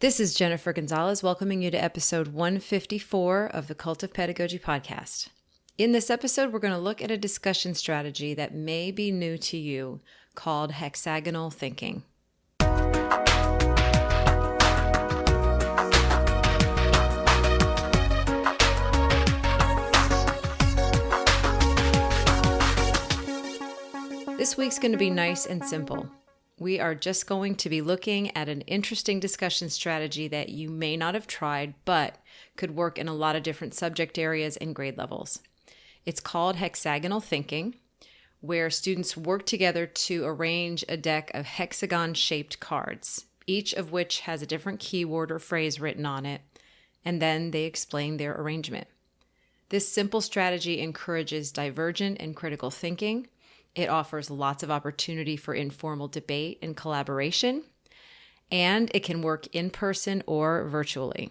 This is Jennifer Gonzalez welcoming you to episode 154 of the Cult of Pedagogy podcast. In this episode, we're going to look at a discussion strategy that may be new to you called hexagonal thinking. This week's going to be nice and simple. We are just going to be looking at an interesting discussion strategy that you may not have tried, but could work in a lot of different subject areas and grade levels. It's called hexagonal thinking, where students work together to arrange a deck of hexagon-shaped cards, each of which has a different keyword or phrase written on it, and then they explain their arrangement. This simple strategy encourages divergent and critical thinking. It offers lots of opportunity for informal debate and collaboration, and it can work in person or virtually.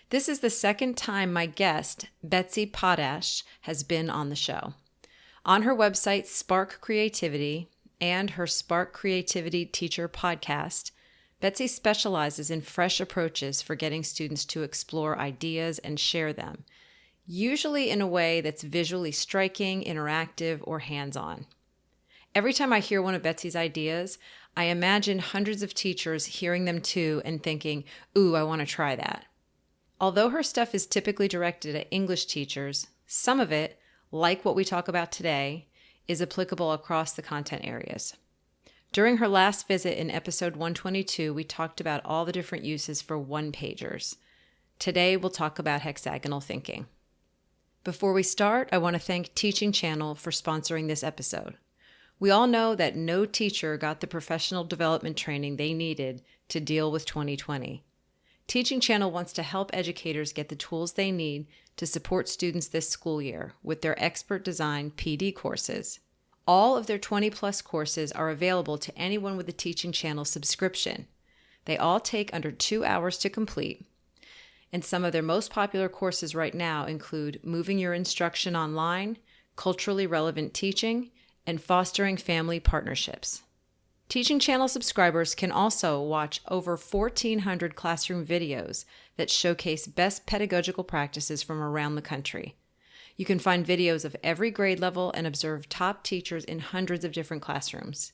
This is the second time my guest, Betsy Potash, has been on the show. On her website, Spark Creativity, and her Spark Creativity Teacher podcast, Betsy specializes in fresh approaches for getting students to explore ideas and share them, usually in a way that's visually striking, interactive, or hands-on. Every time I hear one of Betsy's ideas, I imagine hundreds of teachers hearing them too and thinking, ooh, I want to try that. Although her stuff is typically directed at English teachers, some of it, like what we talk about today, is applicable across the content areas. During her last visit in episode 122, we talked about all the different uses for one-pagers. Today, we'll talk about hexagonal thinking. Before we start, I want to thank Teaching Channel for sponsoring this episode. We all know that no teacher got the professional development training they needed to deal with 2020. Teaching Channel wants to help educators get the tools they need to support students this school year with their expert design PD courses. All of their 20-plus courses are available to anyone with a Teaching Channel subscription. They all take under 2 hours to complete, and some of their most popular courses right now include Moving Your Instruction Online, Culturally Relevant Teaching, and Fostering Family Partnerships. Teaching Channel subscribers can also watch over 1,400 classroom videos that showcase best pedagogical practices from around the country. You can find videos of every grade level and observe top teachers in hundreds of different classrooms.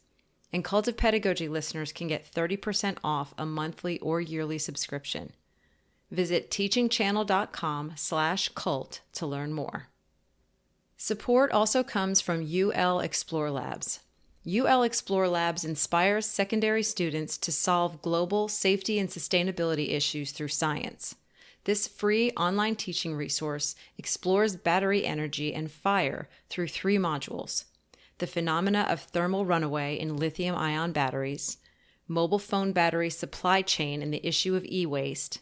And Cult of Pedagogy listeners can get 30% off a monthly or yearly subscription. Visit teachingchannel.com/cult to learn more. Support also comes from UL Explore Labs. UL Explore Labs inspires secondary students to solve global safety and sustainability issues through science. This free online teaching resource explores battery energy and fire through 3 modules: the phenomena of thermal runaway in lithium-ion batteries, mobile phone battery supply chain and the issue of e-waste,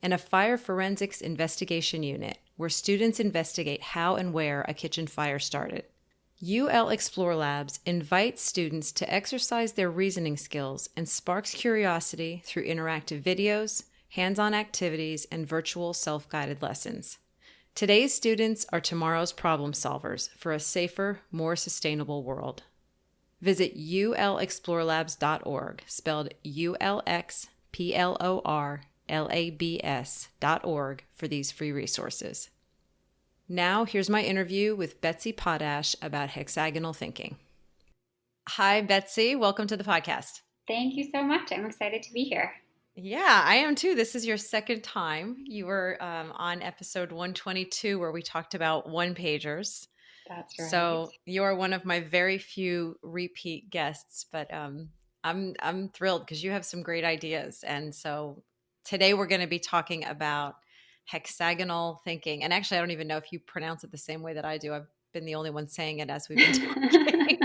and a fire forensics investigation unit, where students investigate how and where a kitchen fire started. UL Explore Labs invites students to exercise their reasoning skills and sparks curiosity through interactive videos, hands-on activities, and virtual self-guided lessons. Today's students are tomorrow's problem solvers for a safer, more sustainable world. Visit ulexplorelabs.org, spelled ulxplorlabs.org for these free resources. Now, here's my interview with Betsy Potash about hexagonal thinking. Hi, Betsy. Welcome to the podcast. Thank you so much. I'm excited to be here. Yeah, I am too. This is your second time. You were on episode 122 where we talked about one-pagers. That's right. So you're one of my very few repeat guests, but I'm thrilled because you have some great ideas. And so today we're going to be talking about hexagonal thinking. And actually, I don't even know if you pronounce it the same way that I do. I've been the only one saying it as we've been talking.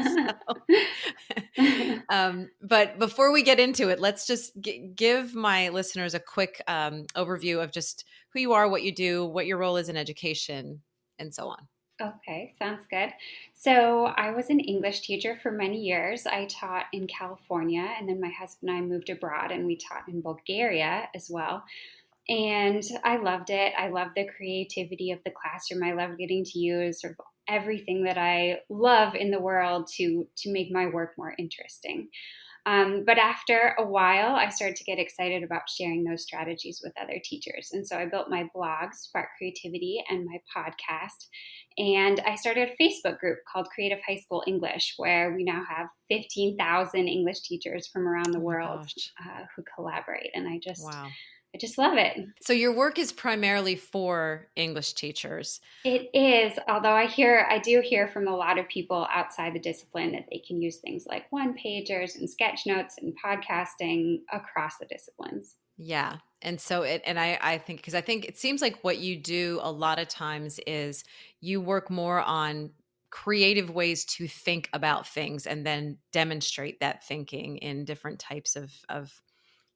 But before we get into it, let's just give my listeners a quick overview of just who you are, what you do, what your role is in education, and so on. Okay, sounds good. So I was an English teacher for many years. I taught in California, and then my husband and I moved abroad, and we taught in Bulgaria as well. And I loved it. I loved the creativity of the classroom. I loved getting to use sort of everything that I love in the world to make my work more interesting. But after a while, I started to get excited about sharing those strategies with other teachers. And so I built my blog, Spark Creativity, and my podcast. And I started a Facebook group called Creative High School English, where we now have 15,000 English teachers from around the Oh my world gosh. who collaborate. And Wow. I just love it. So your work is primarily for English teachers. It is, although I do hear from a lot of people outside the discipline that they can use things like one pagers and sketch notes and podcasting across the disciplines. Yeah. And so I think, because I think it seems like what you do a lot of times is you work more on creative ways to think about things and then demonstrate that thinking in different types of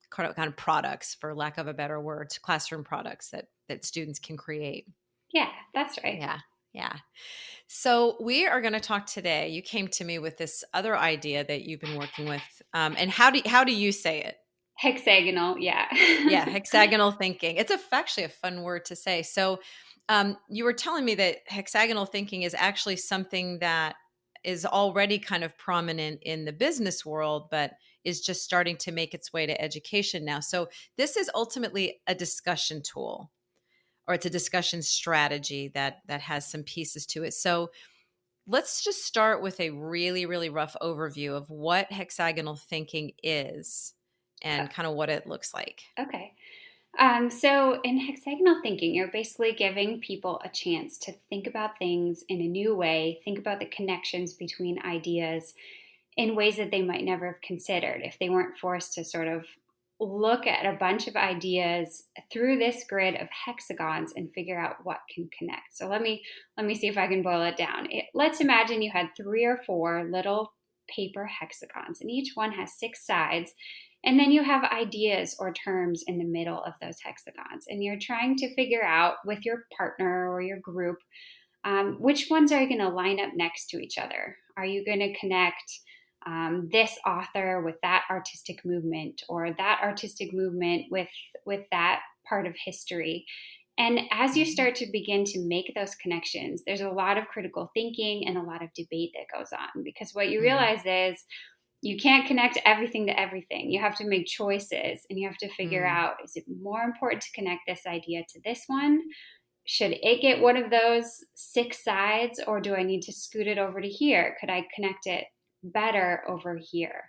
kind of products, for lack of a better word, classroom products that students can create. Yeah, that's right. Yeah. Yeah. So we are going to talk today. You came to me with this other idea that you've been working with. And how do you say it? Hexagonal, yeah. Yeah, hexagonal thinking. It's actually a fun word to say. So, you were telling me that hexagonal thinking is actually something that is already kind of prominent in the business world, but is just starting to make its way to education now. So, this is ultimately a discussion tool, or it's a discussion strategy that has some pieces to it. So, let's just start with a really, really rough overview of what hexagonal thinking is and kind of what it looks like. Okay. So in hexagonal thinking, you're basically giving people a chance to think about things in a new way, think about the connections between ideas in ways that they might never have considered if they weren't forced to sort of look at a bunch of ideas through this grid of hexagons and figure out what can connect. So let me see if I can boil it down. Let's imagine you had 3 or 4 little paper hexagons, and each one has 6 sides. And then you have ideas or terms in the middle of those hexagons, and you're trying to figure out with your partner or your group which ones are you going to line up next to each other? Are you going to connect this author with that artistic movement, or that artistic movement with that part of history? And as you start to begin to make those connections, there's a lot of critical thinking and a lot of debate that goes on, because what you Mm, realize is you can't connect everything to everything. You have to make choices, and you have to figure mm, out, is it more important to connect this idea to this one? Should it get one of those 6 sides, or do I need to scoot it over to here? Could I connect it better over here?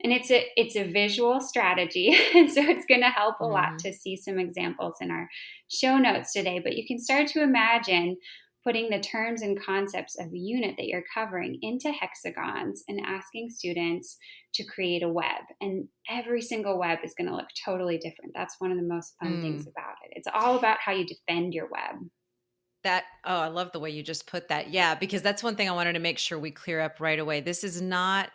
And it's a visual strategy, and so it's going to help a lot mhm. to see some examples in our show notes today. But you can start to imagine putting the terms and concepts of the unit that you're covering into hexagons and asking students to create a web. And every single web is going to look totally different. That's one of the most fun things Mm. about it. It's all about how you defend your web. I love the way you just put that. Yeah, because that's one thing I wanted to make sure we clear up right away. This is not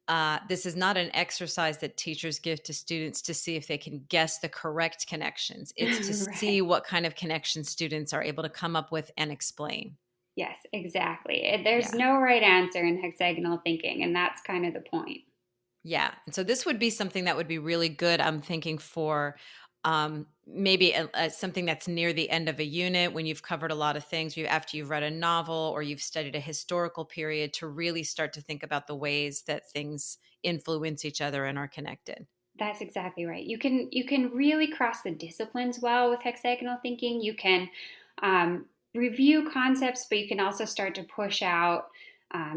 an exercise that teachers give to students to see if they can guess the correct connections. It's to see Right. what kind of connections students are able to come up with and explain. Yes, exactly. There's Yeah. no right answer in hexagonal thinking, and that's kind of the point. Yeah. And so this would be something that would be really good, I'm thinking, for maybe something that's near the end of a unit when you've covered a lot of things, after you've read a novel or you've studied a historical period, to really start to think about the ways that things influence each other and are connected. That's exactly right. You can really cross the disciplines well with hexagonal thinking. You can review concepts, but you can also start to push out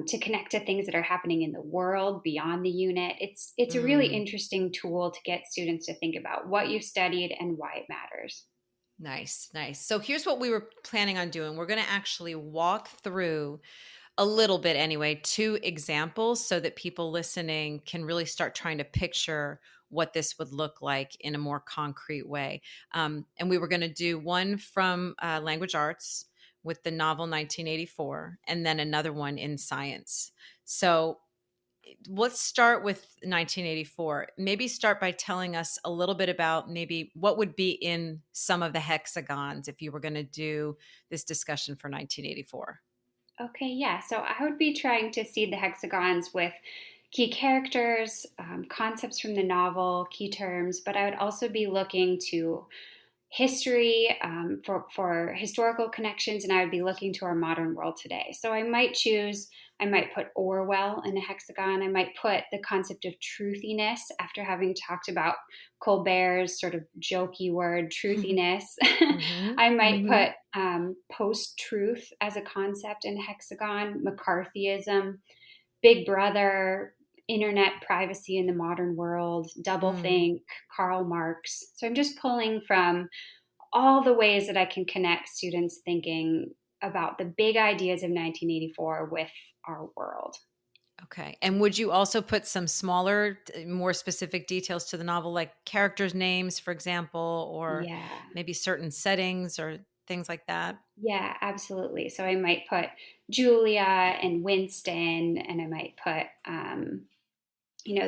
to connect to things that are happening in the world beyond the unit. It's a really Mm. interesting tool to get students to think about what you've studied and why it matters. Nice, nice. So here's what we were planning on doing. We're going to actually walk through a little bit anyway, 2 examples so that people listening can really start trying to picture what this would look like in a more concrete way. And we were going to do one from language arts with the novel 1984, and then another one in science. So let's start with 1984. Maybe start by telling us a little bit about maybe what would be in some of the hexagons if you were going to do this discussion for 1984. Okay, yeah. So I would be trying to seed the hexagons with key characters, concepts from the novel, key terms, but I would also be looking to history, for historical connections, and I would be looking to our modern world today. So I might put Orwell in a hexagon. I might put the concept of truthiness after having talked about Colbert's sort of jokey word, truthiness. Mm-hmm. I might Mm-hmm. put post truth as a concept in a hexagon, McCarthyism, Big Brother, internet privacy in the modern world, Mm. doublethink, Karl Marx. So I'm just pulling from all the ways that I can connect students thinking about the big ideas of 1984 with our world. Okay. And would you also put some smaller, more specific details to the novel, like characters' names, for example, or Yeah. maybe certain settings or things like that? Yeah, absolutely. So I might put Julia and Winston, and I might put,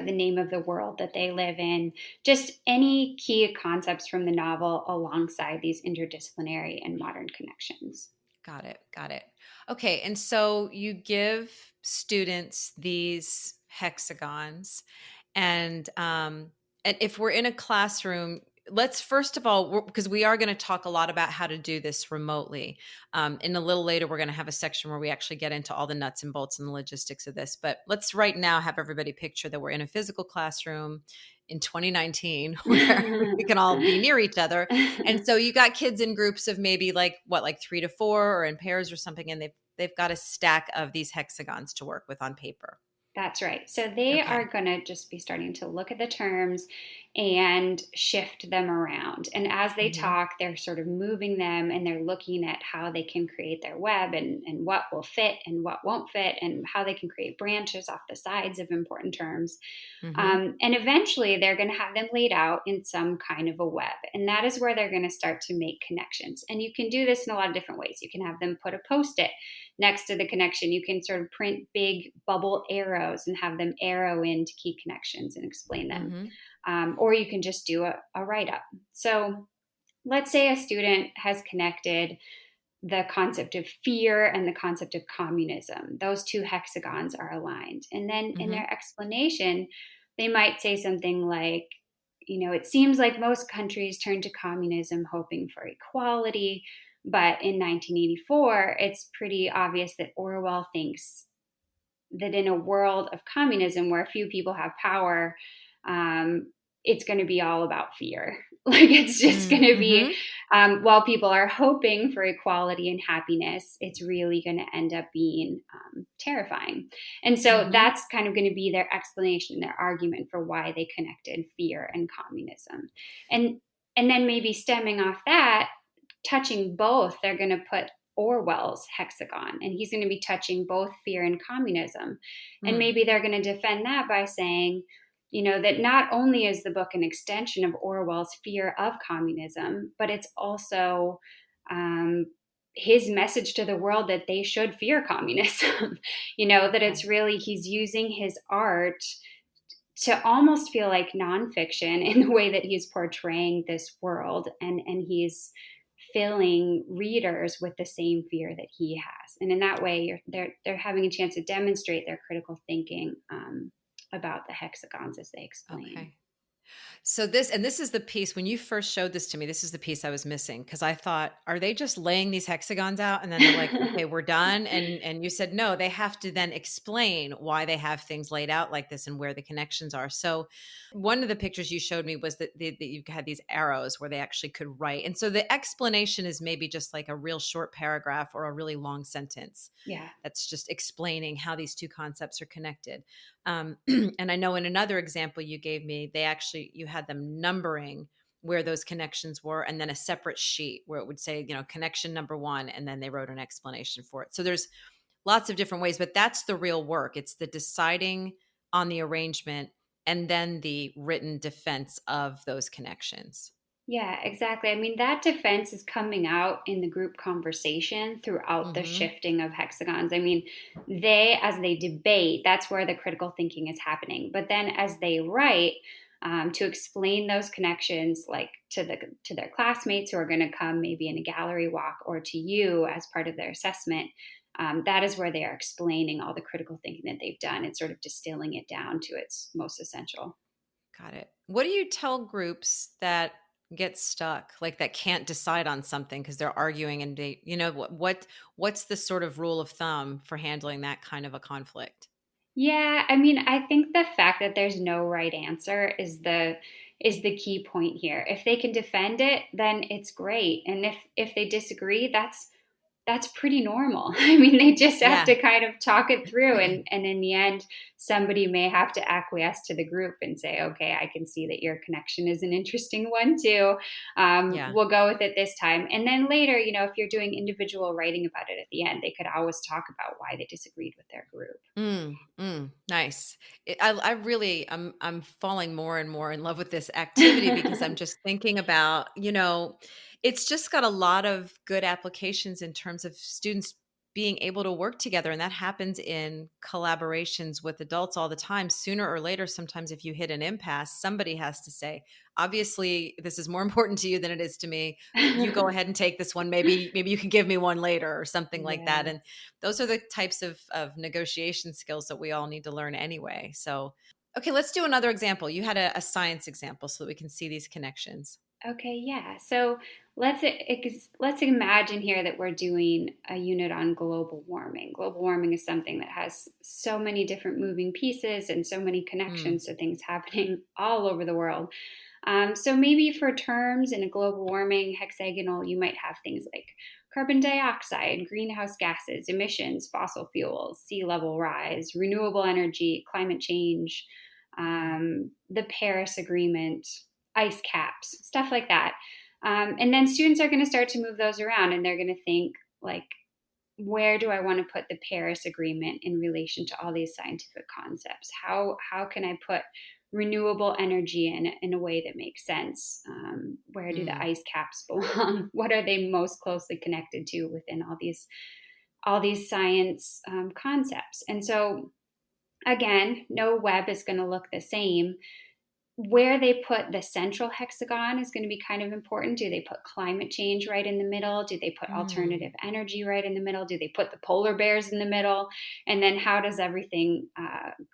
the name of the world that they live in, just any key concepts from the novel alongside these interdisciplinary and modern connections. Got it. Got it. Okay. And so you give students these hexagons, and if we're in a classroom, let's first of all, because we are going to talk a lot about how to do this remotely. And a little later, we're going to have a section where we actually get into all the nuts and bolts and the logistics of this. But let's right now have everybody picture that we're in a physical classroom in 2019 where we can all be near each other. And so you got kids in groups of maybe like 3 to 4 or in pairs or something, and they've got a stack of these hexagons to work with on paper. That's right. So they Okay. are going to just be starting to look at the terms and shift them around. And as they Hmm. talk, they're sort of moving them and they're looking at how they can create their web and what will fit and what won't fit and how they can create branches off the sides of important terms. Hmm. And eventually they're going to have them laid out in some kind of a web. And that is where they're going to start to make connections. And you can do this in a lot of different ways. You can have them put a post it next to the connection. You can sort of print big bubble arrows and have them arrow into key connections and explain them. Hmm. Or you can just do a write up. So let's say a student has connected the concept of fear and the concept of communism. Those two hexagons are aligned. And then in Hmm. their explanation, they might say something like, it seems like most countries turn to communism hoping for equality. But in 1984, it's pretty obvious that Orwell thinks that in a world of communism where few people have power, it's going to be all about fear. Like it's just going to be, Hmm. while people are hoping for equality and happiness, it's really going to end up being terrifying. And so Hmm. that's kind of going to be their explanation, their argument for why they connected fear and communism. And and then maybe stemming off that, touching both, they're going to put Orwell's hexagon, and he's going to be touching both fear and communism. And Mm. maybe they're going to defend that by saying, that not only is the book an extension of Orwell's fear of communism, but it's also um, his message to the world that they should fear communism. That Okay. it's really, he's using his art to almost feel like nonfiction in the way that he's portraying this world, and he's filling readers with the same fear that he has. And in that way, they're having a chance to demonstrate their critical thinking about the hexagons as they explain. Okay. So this is the piece when you first showed this to me, this is the piece I was missing because I thought, are they just laying these hexagons out and then they're like, okay, we're done? And you said no, they have to then explain why they have things laid out like this and where the connections are. So one of the pictures you showed me was that you had these arrows where they actually could write. And so the explanation is maybe just like a real short paragraph or a really long sentence Yeah. that's just explaining how these two concepts are connected. And I know in another example you gave me, you had them numbering where those connections were, and then a separate sheet where it would say, connection number one, and then they wrote an explanation for it. So there's lots of different ways, but that's the real work. It's the deciding on the arrangement and then the written defense of those connections. Yeah, exactly. I mean, that defense is coming out in the group conversation throughout the Hmm. shifting of hexagons. I mean, as they debate, that's where the critical thinking is happening. But then as they write, to explain those connections, like to their classmates who are going to come maybe in a gallery walk, or to you as part of their assessment, that is where they are explaining all the critical thinking that they've done and sort of distilling it down to its most essential. Got it. What do you tell groups that get stuck, like that can't decide on something because they're arguing and they, what's the sort of rule of thumb for handling that kind of a conflict? Yeah, I mean, I think the fact that there's no right answer is the key point here. If they can defend it, then it's great. And if they disagree, that's pretty normal. I mean, they just have Yeah. to kind of talk it through, and in the end, somebody may have to acquiesce to the group and say, "Okay, I can see that your connection is an interesting one too. Yeah. We'll go with it this time." And then later, if you're doing individual writing about it at the end, they could always talk about why they disagreed with their group. Nice. I really, I'm falling more and more in love with this activity because I'm just thinking about, it's just got a lot of good applications in terms of students being able to work together. And that happens in collaborations with adults all the time. Sooner or later, sometimes if you hit an impasse, somebody has to say, obviously, this is more important to you than it is to me. You go ahead and take this one. Maybe you can give me one later or something like that. Yes. And those are the types of negotiation skills that we all need to learn anyway. So, okay, let's do another example. You had a science example so that we can see these connections. Okay, yeah. So let's imagine here that we're doing a unit on global warming. Global warming is something that has so many different moving pieces and so many Mm, connections to things happening all over the world. So maybe for terms in a global warming hexagonal, you might have things like carbon dioxide, greenhouse gases, emissions, fossil fuels, sea level rise, renewable energy, climate change, the Paris Agreement, ice caps, stuff like that. And then students are going to start to move those around, and they're going to think, like, where do I want to put the Paris Agreement in relation to all these scientific concepts? How can I put renewable energy in a way that makes sense? Where do the mm, ice caps belong? What are they most closely connected to within all these science concepts? And so again, no web is going to look the same. Where they put the central hexagon is going to be kind of important. Do they put climate change right in the middle? Do they put mm, alternative energy right in the middle? Do they put the polar bears in the middle? And then how does everything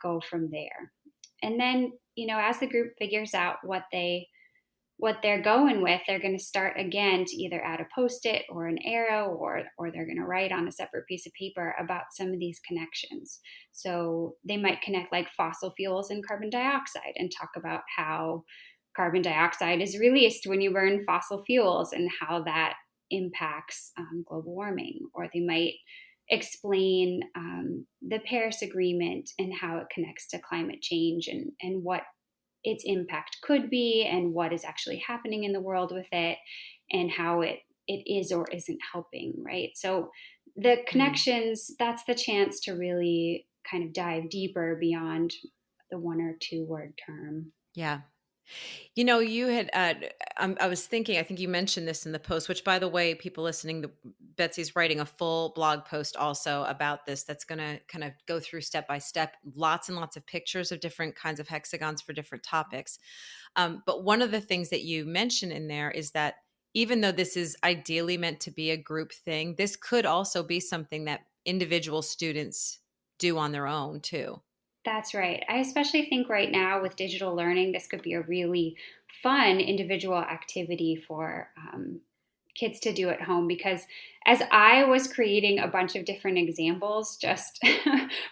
go from there? And then, as the group figures out what they're going with, they're going to start again to either add a post-it or an arrow, or they're going to write on a separate piece of paper about some of these connections. So they might connect like fossil fuels and carbon dioxide and talk about how carbon dioxide is released when you burn fossil fuels and how that impacts global warming. Or they might explain the Paris Agreement and how it connects to climate change, and what its impact could be, and what is actually happening in the world with it, and how it is or isn't helping, right? So the mm. connections, that's the chance to really kind of dive deeper beyond the one or two word term. Yeah. You had, I was thinking, I think you mentioned this in the post, which by the way, people listening, Betsy's writing a full blog post also about this that's going to kind of go through step by step, lots and lots of pictures of different kinds of hexagons for different topics. But one of the things that you mention in there is that even though this is ideally meant to be a group thing, this could also be something that individual students do on their own too. That's right. I especially think right now with digital learning, this could be a really fun individual activity for kids to do at home, because as I was creating a bunch of different examples just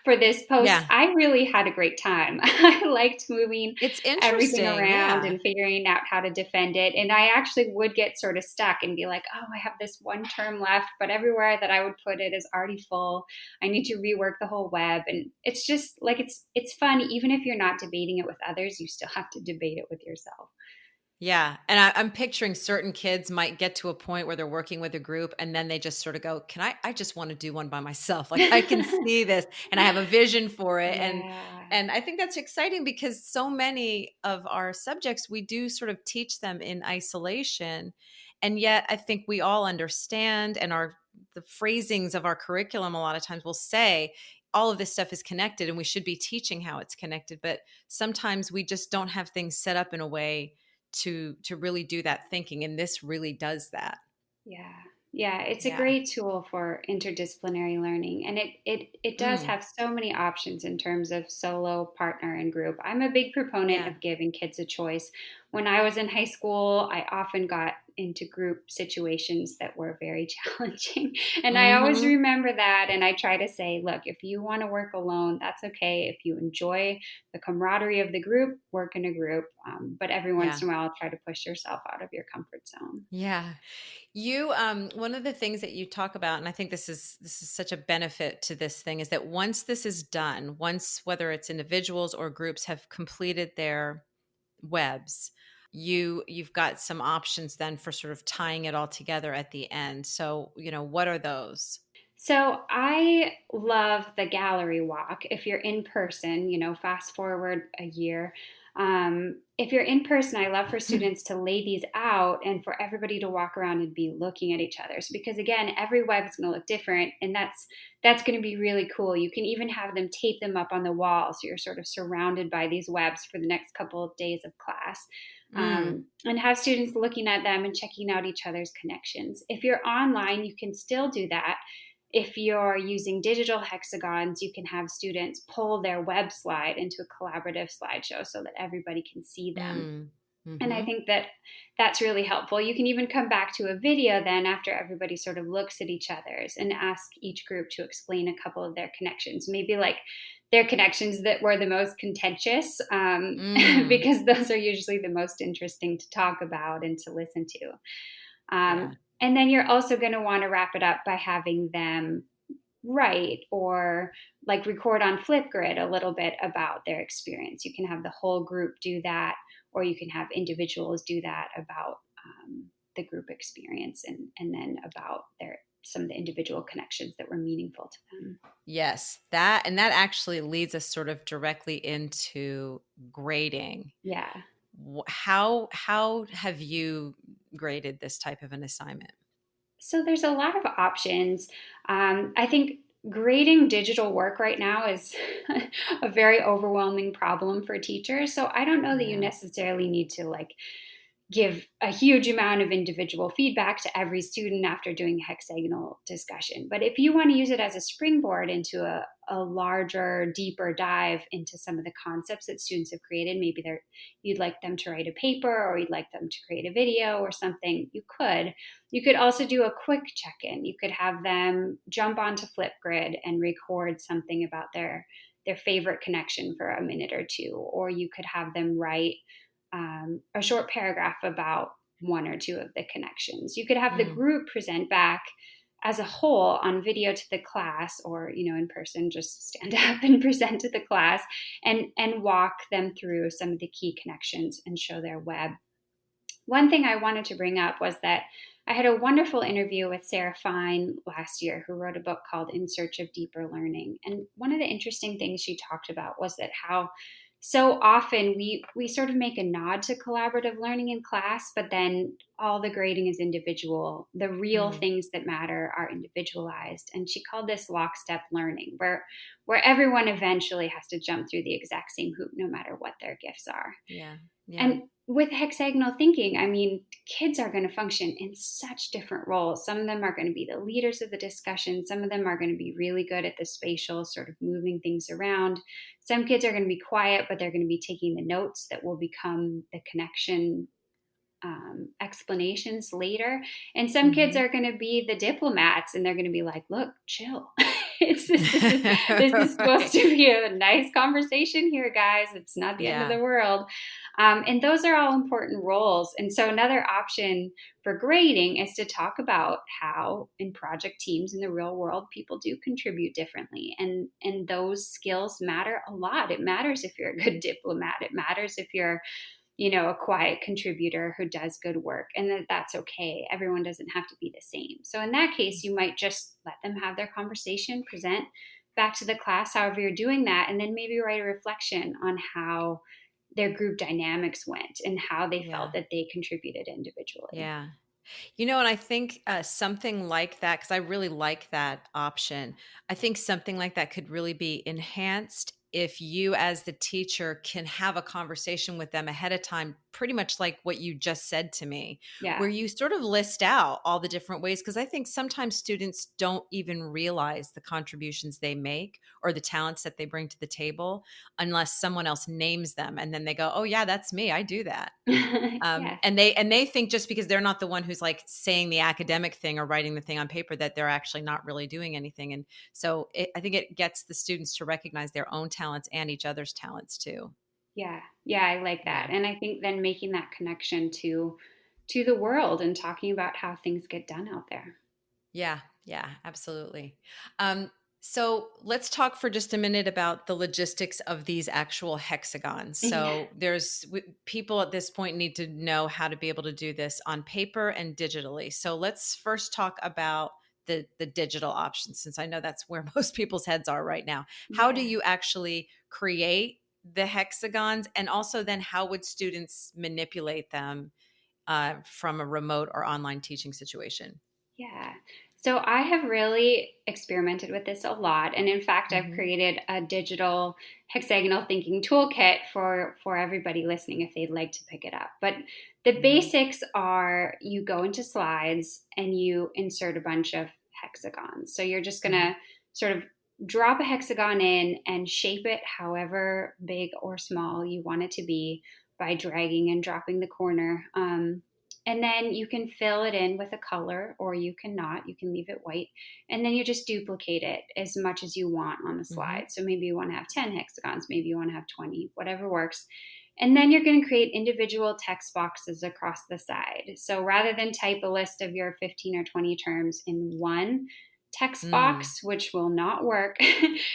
for this post, Yeah. I really had a great time. I liked moving It's everything interesting. around Yeah. and figuring out how to defend it. And I actually would get sort of stuck and be like, oh, I have this one term left, but everywhere that I would put it is already full. I need to rework the whole web. And it's just like it's fun. Even if you're not debating it with others, you still have to debate it with yourself. Yeah, and I'm picturing certain kids might get to a point where they're working with a group, and then they just sort of go, "Can I just want to do one by myself. Like I can see this, and I have a vision for it." And Yeah. and I think that's exciting because so many of our subjects we do sort of teach them in isolation, and yet I think we all understand, and our the phrasings of our curriculum a lot of times will say all of this stuff is connected, and we should be teaching how it's connected. But sometimes we just don't have things set up in a way to really do that thinking, and this really does that. Yeah. Yeah, it's a Yeah. great tool for interdisciplinary learning, and it does Mm, have so many options in terms of solo, partner, and group. I'm a big proponent yeah. of giving kids a choice. when I was in high school, I often got into group situations that were very challenging. And I always Mm-hmm. remember that. And I try to say, look, if you want to work alone, that's okay. If you enjoy the camaraderie of the group, work in a group. But every once Yeah. in a while, try to push yourself out of your comfort zone. Yeah. You one of the things that you talk about, and I think this is such a benefit to this thing, is that once this is done, once whether it's individuals or groups have completed their webs, you've got some options then for sort of tying it all together at the end. So, what are those? So I love the gallery walk. If you're in person, fast forward a year. If you're in person, I love for students to lay these out and for everybody to walk around and be looking at each other. So because again, every web is going to look different, and that's going to be really cool. You can even have them tape them up on the wall, so you're sort of surrounded by these webs for the next couple of days of class. Mm, And have students looking at them and checking out each other's connections. If you're online, you can still do that. If you're using digital hexagons, you can have students pull their web slide into a collaborative slideshow so that everybody can see them. mm, And I mm-hmm. think that that's really helpful. You can even come back to a video then after everybody sort of looks at each other's and ask each group to explain a couple of their connections, maybe like their connections that were the most contentious, Mm, because those are usually the most interesting to talk about and to listen to. yeah. And then you're also going to want to wrap it up by having them write or like record on Flipgrid a little bit about their experience. You can have the whole group do that, or you can have individuals do that about the group experience and then about some of the individual connections that were meaningful to them. Yes, that actually leads us sort of directly into grading. Yeah. How have you graded this type of an assignment? So there's a lot of options. I think grading digital work right now is a very overwhelming problem for teachers. So I don't know that you Yeah. necessarily need to like give a huge amount of individual feedback to every student after doing a hexagonal discussion. But if you want to use it as a springboard into a larger, deeper dive into some of the concepts that students have created, maybe you'd like them to write a paper or you'd like them to create a video or something, you could. You could also do a quick check-in. You could have them jump onto Flipgrid and record something about their favorite connection for a minute or two, or you could have them write a short paragraph about one or two of the connections. You could have the Mm, group present back as a whole on video to the class, or in person, just stand up and present to the class and walk them through some of the key connections and show their web. One thing I wanted to bring up was that I had a wonderful interview with Sarah Fine last year, who wrote a book called In Search of Deeper Learning. And one of the interesting things she talked about was that how so often we sort of make a nod to collaborative learning in class, but then all the grading is individual. The real mm, things that matter are individualized. And she called this lockstep learning, where everyone eventually has to jump through the exact same hoop, no matter what their gifts are. yeah. Yeah. And with hexagonal thinking, I mean, kids are going to function in such different roles. Some of them are going to be the leaders of the discussion. Some of them are going to be really good at the spatial, sort of moving things around. Some kids are going to be quiet, but they're going to be taking the notes that will become the connection explanations later. And some kids Hmm. are going to be the diplomats, and they're going to be like, "Look, chill. This is supposed to be a nice conversation here, guys. It's not the end of Yeah. the world." And those are all important roles. And so another option for grading is to talk about how in project teams in the real world people do contribute differently, and those skills matter a lot. It matters if you're a good diplomat. It matters if you're a quiet contributor who does good work, and that's okay. Everyone doesn't have to be the same. So in that case, you might just let them have their conversation, present back to the class, however you're doing that, and then maybe write a reflection on how their group dynamics went and how they felt Yeah. that they contributed individually. Yeah. And I think something like that, because I really like that option, I think something like that could really be enhanced if you, as the teacher, can have a conversation with them ahead of time pretty much like what you just said to me, Yeah. where you sort of list out all the different ways. Because I think sometimes students don't even realize the contributions they make or the talents that they bring to the table unless someone else names them. And then they go, oh, yeah, that's me. I do that. Yeah. And they think just because they're not the one who's like saying the academic thing or writing the thing on paper that they're actually not really doing anything. And so I think it gets the students to recognize their own talents and each other's talents too. Yeah. Yeah, I like that. Yeah. And I think then making that connection to the world and talking about how things get done out there. Yeah, yeah, absolutely. Um, so let's talk for just a minute about the logistics of these actual hexagons. Yeah. So people at this point need to know how to be able to do this on paper and digitally. So let's first talk about the digital options, since I know that's where most people's heads are right now. How do Yeah. you actually create the hexagons, and also then how would students manipulate them from a remote or online teaching situation? Yeah. So I have really experimented with this a lot. And in fact, I've Hmm. created a digital hexagonal thinking toolkit for everybody listening if they'd like to pick it up. But the Hmm. basics are you go into slides and you insert a bunch of hexagons. So you're just going Hmm. to sort of drop a hexagon in and shape it however big or small you want it to be by dragging and dropping the corner. And then you can fill it in with a color or you can not. You can leave it white. And then you just duplicate it as much as you want on the Hmm. slide. So maybe you want to have 10 hexagons, maybe you want to have 20, whatever works. And then you're going to create individual text boxes across the side. So rather than type a list of your 15 or 20 terms in one text Mm. box, which will not work,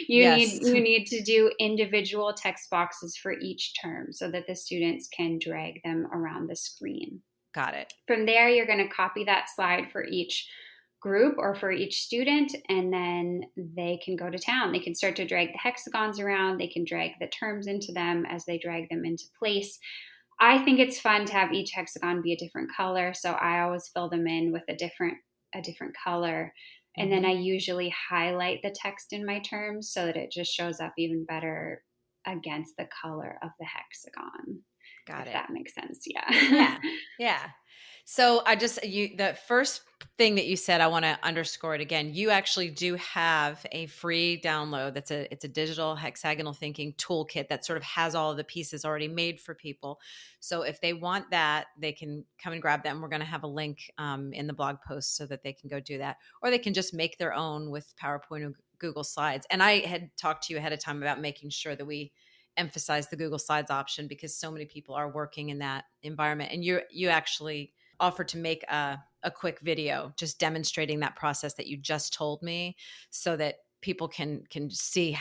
Yes. you need to do individual text boxes for each term so that the students can drag them around the screen. Got it. From there, you're going to copy that slide for each group or for each student, and then they can go to town. They can start to drag the hexagons around, they can drag the terms into them as they drag them into place. I think it's fun to have each hexagon be a different color, so I always fill them in with a different color. And then I Hmm. usually highlight the text in my terms so that it just shows up even better against the color of the hexagon, if Got it. that makes sense. Yeah. Yeah. Yeah. So the first thing that you said, I want to underscore it again. You actually do have a free download. It's a digital hexagonal thinking toolkit that sort of has all of the pieces already made for people. So if they want that, they can come and grab them. We're going to have a link in the blog post so that they can go do that, or they can just make their own with PowerPoint or Google Slides. And I had talked to you ahead of time about making sure that we emphasize the Google Slides option because so many people are working in that environment. And you actually offered to make a quick video just demonstrating that process that you just told me, so that people can see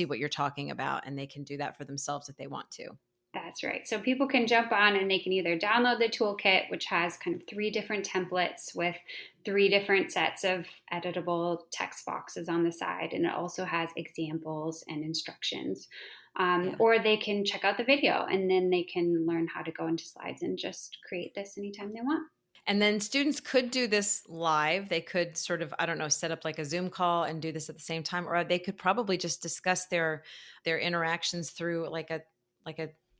what you're talking about, and they can do that for themselves if they want to. That's right. So people can jump on and they can either download the toolkit, which has kind of three different templates with three different sets of editable text boxes on the side. And it also has examples and instructions. Yeah. Or they can check out the video and then they can learn how to go into slides and just create this anytime they want. And then students could do this live. They could sort of, I don't know, set up like a Zoom call and do this at the same time, or they could probably just discuss their interactions through like a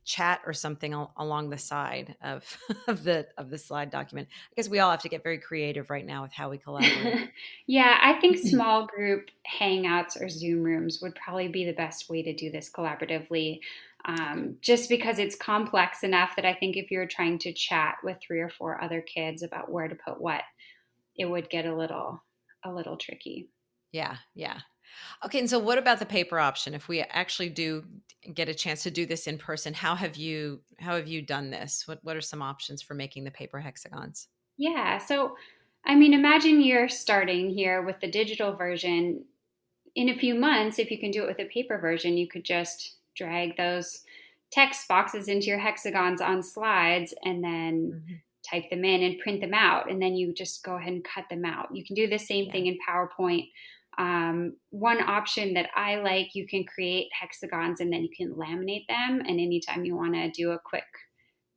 chat or something along the side of of the slide document. I guess we all have to get very creative right now with how we collaborate. Yeah, I think small group hangouts or Zoom rooms would probably be the best way to do this collaboratively. Okay. Just because it's complex enough that I think if you're trying to chat with three or four other kids about where to put what, it would get a little tricky. Yeah, yeah. Okay, and so what about the paper option? If we actually do get a chance to do this in person, how have you done this? What are some options for making the paper hexagons? Yeah, so I mean, imagine you're starting here with the digital version. In a few months, if you can do it with a paper version, you could just drag those text boxes into your hexagons on slides and then Hmm. type them in and print them out. And then you just go ahead and cut them out. You can do the same Yeah. thing in PowerPoint. One option that I like, you can create hexagons and then you can laminate them. And anytime you want to do a quick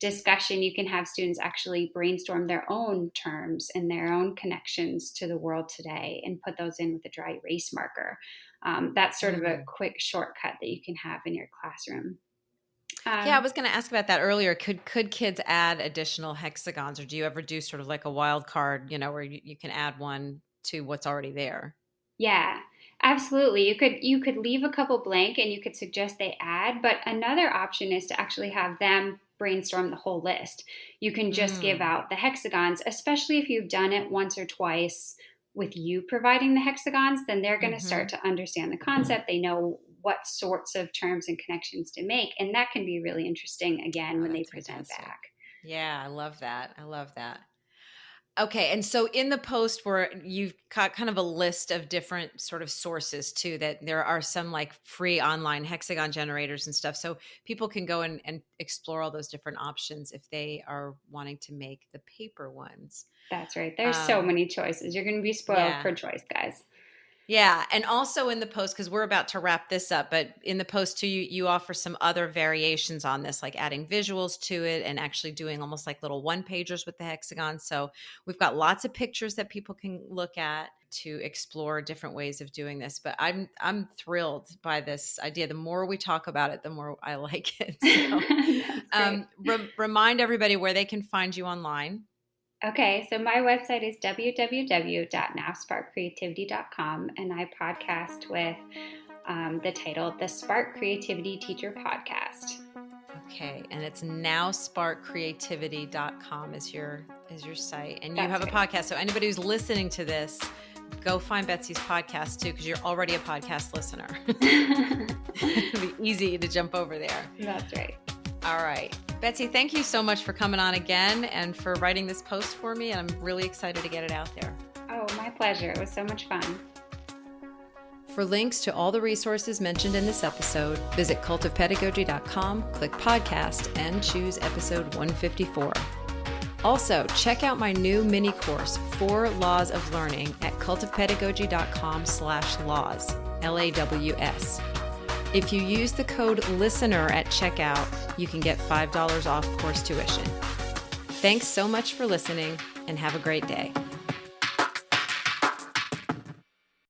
discussion, you can have students actually brainstorm their own terms and their own connections to the world today and put those in with a dry erase marker. That's sort of a Mm. quick shortcut that you can have in your classroom. Yeah, I was going to ask about that earlier. Could kids add additional hexagons, or do you ever do sort of like a wild card, where you can add one to what's already there? Yeah, absolutely. You could leave a couple blank and you could suggest they add, but another option is to actually have them brainstorm the whole list. You can just give Mm, out the hexagons, especially if you've done it once or twice with you providing the hexagons, then they're going to mm-hmm. start to understand the concept. They know what sorts of terms and connections to make, and that can be really interesting again Oh, when they that's present fantastic. back. Yeah, I love that. I love that. Okay, and so in the post where you've got kind of a list of different sort of sources too, that there are some like free online hexagon generators and stuff. So people can go and explore all those different options if they are wanting to make the paper ones. That's right. There's so Um, many choices. You're going to be spoiled yeah. for choice, guys. Yeah, and also in the post, because we're about to wrap this up, but in the post too, you offer some other variations on this, like adding visuals to it and actually doing almost like little one pagers with the hexagon. So we've got lots of pictures that people can look at to explore different ways of doing this. But I'm thrilled by this idea. The more we talk about it, the more I like it. So That's great. remind everybody where they can find you online. Okay, so my website is www.nowsparkcreativity.com, and I podcast with the title The Spark Creativity Teacher Podcast. Okay, and it's nowsparkcreativity.com is your site. And you That's have a right. podcast. So anybody who's listening to this, go find Betsy's podcast too, because you're already a podcast listener. It'll be easy to jump over there. That's right. All right. Betsy, thank you so much for coming on again and for writing this post for me. And I'm really excited to get it out there. Oh, my pleasure. It was so much fun. For links to all the resources mentioned in this episode, visit cultofpedagogy.com, click podcast, and choose episode 154. Also, check out my new mini course, 4 Laws of Learning, at cultofpedagogy.com/laws, LAWS. If you use the code LISTENER at checkout, you can get $5 off course tuition. Thanks so much for listening, and have a great day.